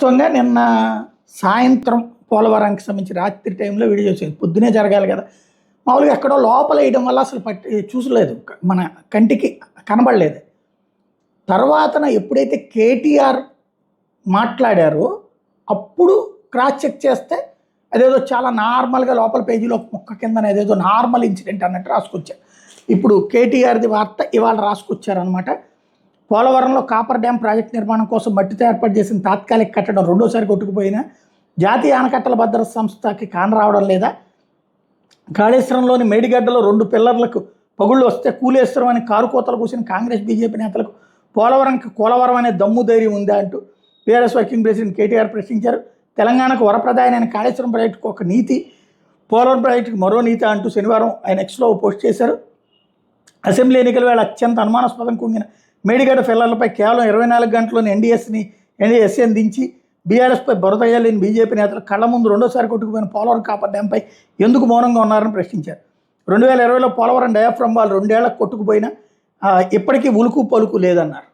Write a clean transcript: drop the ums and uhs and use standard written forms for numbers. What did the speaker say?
వాస్తవంగా నిన్న సాయంత్రం పోలవరానికి సంబంధించి రాత్రి టైంలో వీడియో చేసేది, పొద్దునే జరగాలి కదా. మామూలుగా ఎక్కడో లోపల వేయడం వల్ల అసలు చూసలేదు, మన కంటికి కనబడలేదు. తర్వాతన ఎప్పుడైతే కేటీఆర్ మాట్లాడారో అప్పుడు క్రాస్ చెక్ చేస్తే అదేదో చాలా నార్మల్గా లోపల పేజీలో ముక్క కింద ఏదేదో నార్మల్ ఇన్సిడెంట్ అన్నట్టు రాసుకొచ్చారు. ఇప్పుడు కేటీఆర్ది వార్త ఇవాళ రాసుకొచ్చారనమాట. పోలవరంలో కాపర్ డ్యామ్ ప్రాజెక్టు నిర్మాణం కోసం మట్టితో ఏర్పాటు చేసిన తాత్కాలిక కట్టడం రెండోసారి కొట్టుకుపోయినా జాతీయ ఆనకట్టల భద్రత సంస్థకి కానరావడం లేదా, కాళేశ్వరంలోని మేడిగడ్డలో 2 పిల్లర్లకు పగుళ్ళు వస్తే కూలేశ్వరం అని కారు కోతలు కూసిన కాంగ్రెస్ బీజేపీ నేతలకు పోలవరం అనే దమ్ము ధైర్యం ఉందా అంటూ టీఆర్ఎస్ వర్కింగ్ ప్రెసిడెంట్ కేటీఆర్ ప్రశ్నించారు. తెలంగాణకు వరప్రదాయన కాళేశ్వరం ప్రాజెక్టుకు ఒక నీతి, పోలవరం ప్రాజెక్టుకు మరో నీతి అంటూ శనివారం ఆయన ఎక్స్లో పోస్ట్ చేశారు. అసెంబ్లీ ఎన్నికల వేళ అత్యంత అనుమానాస్పదం కుంగిన మేడిగడ్డ పిల్లర్లపై కేవలం 24 గంటల్లోని ఎన్డీఎస్ఏని దించి బీఆర్ఎస్పై బురదయ్యాలని బీజేపీ నేతలు కళ్ల ముందు రెండోసారి కొట్టుకుపోయిన పోలవరం కాపర్ డ్యాంపై ఎందుకు మౌనంగా ఉన్నారని ప్రశ్నించారు. 2020లో పోలవరం డయాఫ్రమ్ వాల్ 2 ఏళ్లకు కొట్టుకుపోయినా ఇప్పటికీ ఉలుకు పలుకు లేదన్నారు.